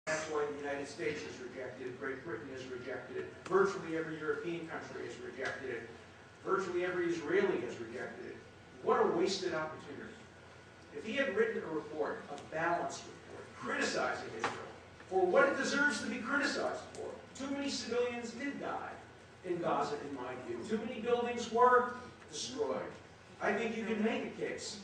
That's why the United States has rejected it, Great Britain has rejected it, virtually every European country has rejected it, virtually every Israeli has rejected it. What a wasted opportunity. If he had written a report, a balanced report, criticizing Israel for what it deserves to be criticized for, too many civilians did die in Gaza, in my view. Too many buildings were destroyed. I think you can make a case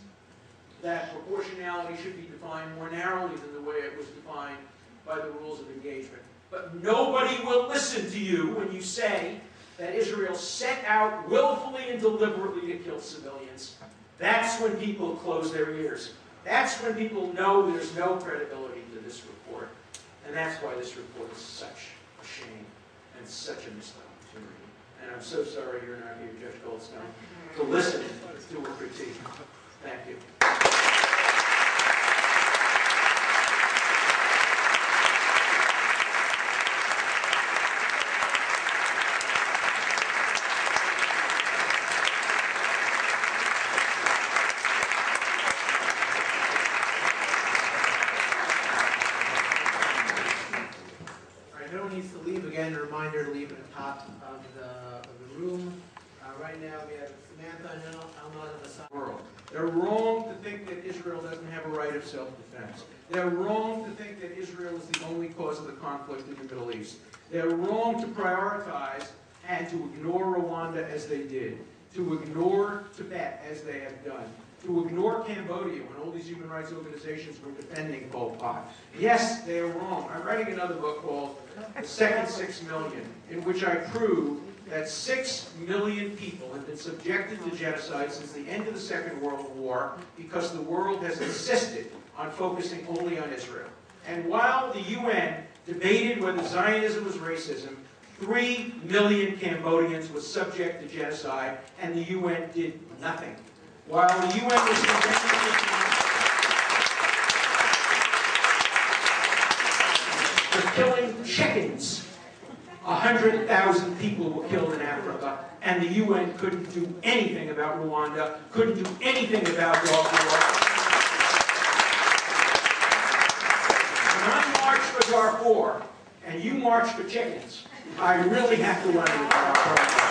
that proportionality should be defined more narrowly than the way it was defined by the rules of engagement. But nobody will listen to you when you say that Israel set out willfully and deliberately to kill civilians. That's when people close their ears. That's when people know there's no credibility to this report. And that's why this report is such a shame and such a missed opportunity. And I'm so sorry you're not here, Judge Goldstone, to listen to a critique. Thank you. Again, a reminder to leave at the top of the room. Right now we have Samantha and Alma on the side. World. They're wrong to think that Israel doesn't have a right of self-defense. They're wrong to think that Israel is the only cause of the conflict in the Middle East. They're wrong to prioritize and to ignore Rwanda as they did, to ignore Tibet as they have done, to ignore Cambodia when all these human rights organizations were defending Pol Pot. Yes, they are wrong. I'm writing another book called The Second 6 Million, in which I prove that 6 million people have been subjected to genocide since the end of the Second World War because the world has insisted on focusing only on Israel. And while the UN debated whether Zionism was racism, 3 million Cambodians were subject to genocide, and the UN did nothing. While the UN was condemning for killing chickens, 100,000 people were killed in Africa, and the UN couldn't do anything about Rwanda, couldn't do anything about Darfur. When I march for Darfur, and you march for chickens, I really have to wonder about our program.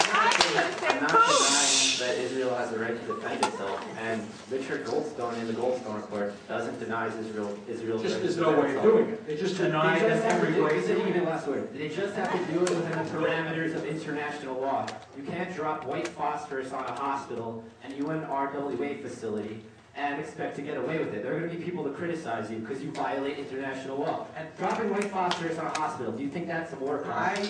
I'm not denying that Israel has the right to defend itself, and Richard Goldstone in the Goldstone report doesn't deny Israel's Just right there's to no defend way of itself. doing it. They just deny it in every way. They just have to do it within the parameters of international law. You can't drop white phosphorus on a hospital and UNRWA facility and expect to get away with it. There are going to be people to criticize you because you violate international law. And dropping white phosphorus on a hospital, do you think that's a war crime?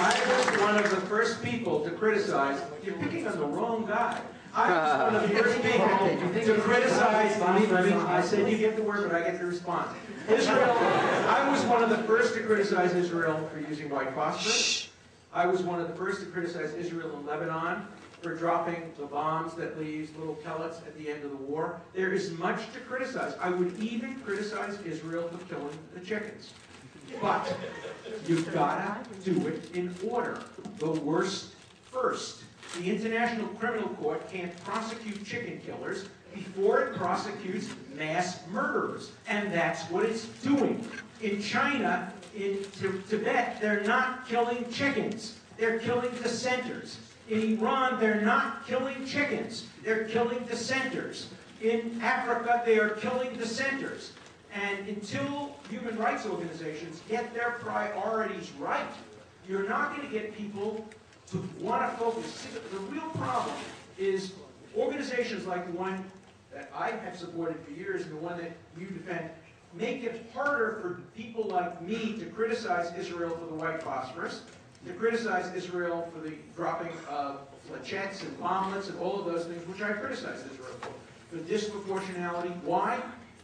I was one of the first people to criticize. You're picking on the wrong guy. I was one of the first people to criticize. I said you get the word, but I get the response. Israel. I was one of the first to criticize Israel for using white phosphorus. I was one of the first to criticize Israel and Lebanon for dropping the bombs that leaves little pellets at the end of the war. There is much to criticize. I would even criticize Israel for killing the chickens. But you've got to do it in order. The worst first. The International Criminal Court can't prosecute chicken killers before it prosecutes mass murderers. And that's what it's doing. In China, in Tibet, they're not killing chickens. They're killing dissenters. In Iran, they're not killing chickens. They're killing dissenters. In Africa, they are killing dissenters. And until human rights organizations get their priorities right, you're not going to get people to want to focus. See, the real problem is organizations like the one that I have supported for years and the one that you defend make it harder for people like me to criticize Israel for the white phosphorus, to criticize Israel for the dropping of flechettes and bomblets and all of those things, which I criticize Israel for disproportionality. Why?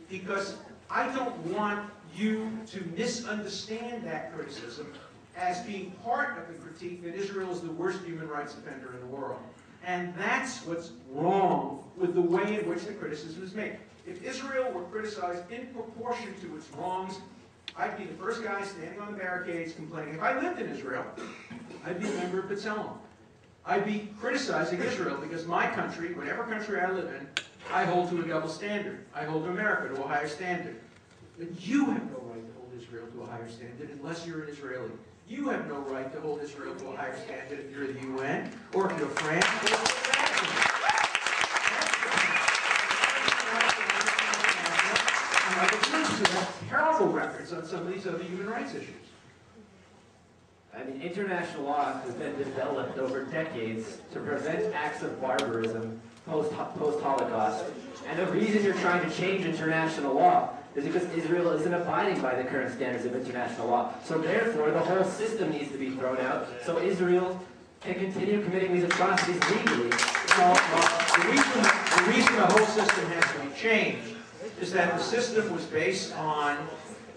Because I don't want you to misunderstand that criticism as being part of the critique that Israel is the worst human rights offender in the world. And that's what's wrong with the way in which the criticism is made. If Israel were criticized in proportion to its wrongs, I'd be the first guy standing on the barricades complaining. If I lived in Israel, I'd be a member of B'Tselem. I'd be criticizing Israel because my country, whatever country I live in, I hold to a double standard. I hold to America to a higher standard. But you have no right to hold Israel to a higher standard unless you're an Israeli. You have no right to hold Israel to a higher standard if you're the UN, or if you're France, or if you're Vatican. Have terrible records on some of these other human rights issues. I mean, international law has been developed over decades to prevent acts of barbarism post-Holocaust. And the reason you're trying to change international law is because Israel isn't abiding by the current standards of international law. So therefore, the whole system needs to be thrown out so Israel can continue committing these atrocities legally. The reason the whole system has to be changed is that the system was based on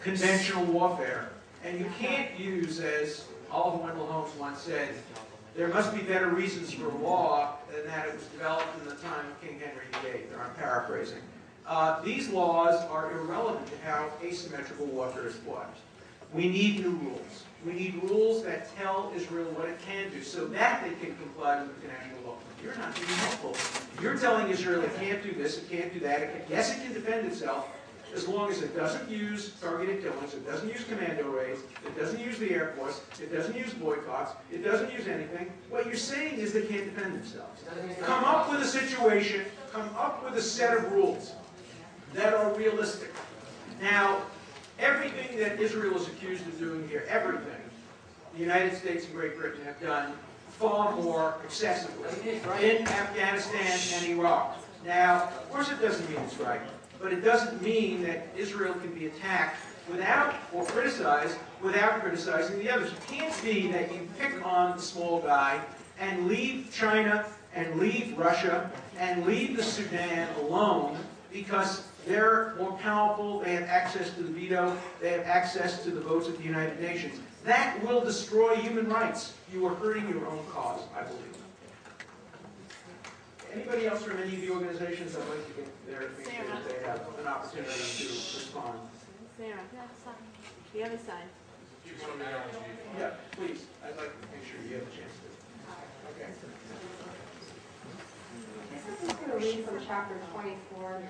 conventional warfare. And you can't use, as Oliver Wendell Holmes once said, there must be better reasons for law than that it was developed in the time of King Henry VIII. I'm paraphrasing. These laws are irrelevant to how asymmetrical warfare is fought. We need new rules. We need rules that tell Israel what it can do so that they can comply with international law. You're not being helpful. You're telling Israel it can't do this, it can't do that. Yes, it can defend itself, as long as it doesn't use targeted killings, it doesn't use commando raids, it doesn't use the Air Force, it doesn't use boycotts, it doesn't use anything. What you're saying is they can't defend themselves. Come up with a situation, come up with a set of rules that are realistic. Now, everything that Israel is accused of doing here, everything, the United States and Great Britain have done far more excessively in Afghanistan and Iraq. Now, of course it doesn't mean it's right. But it doesn't mean that Israel can be attacked without, or criticized, without criticizing the others. It can't be that you pick on the small guy and leave China and leave Russia and leave the Sudan alone because they're more powerful, they have access to the veto, they have access to the votes at the United Nations. That will destroy human rights. You are hurting your own cause, I believe. Anybody else from any of the organizations I'd like to get their opinion if they have an opportunity to respond? Sarah, the other side. Yeah, please. I'd like to make sure you have a chance to. Okay. I'm just going to read from chapter 24,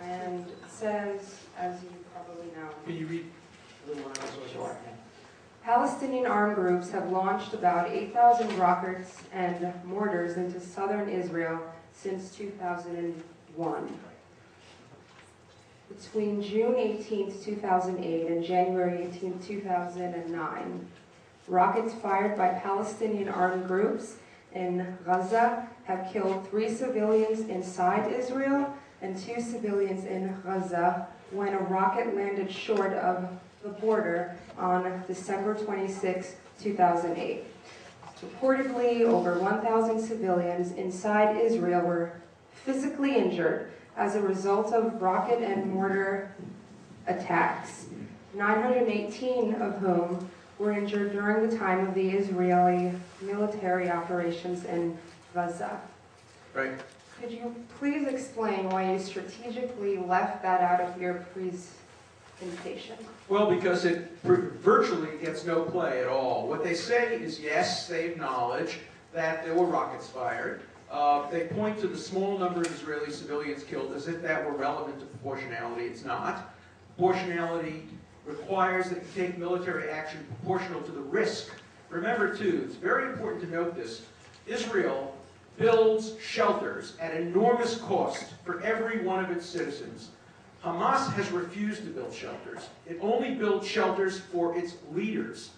and it says, as you probably know, Can you read a little one else? Sure. Palestinian armed groups have launched about 8,000 rockets and mortars into southern Israel since 2001. Between June 18, 2008 and January 18, 2009, rockets fired by Palestinian armed groups in Gaza have killed 3 civilians inside Israel and 2 civilians in Gaza when a rocket landed short of the border on December 26, 2008. Reportedly, over 1,000 civilians inside Israel were physically injured as a result of rocket and mortar attacks, 918 of whom were injured during the time of the Israeli military operations in Gaza. Right. Could you please explain why you strategically left that out of your presentation? Well, because it virtually gets no play at all. What they say is, yes, they acknowledge that there were rockets fired. They point to the small number of Israeli civilians killed as if that were relevant to proportionality. It's not. Proportionality requires that you take military action proportional to the risk. Remember, too, it's very important to note this. Israel builds shelters at enormous cost for every one of its citizens. Hamas has refused to build shelters. It only builds shelters for its leaders.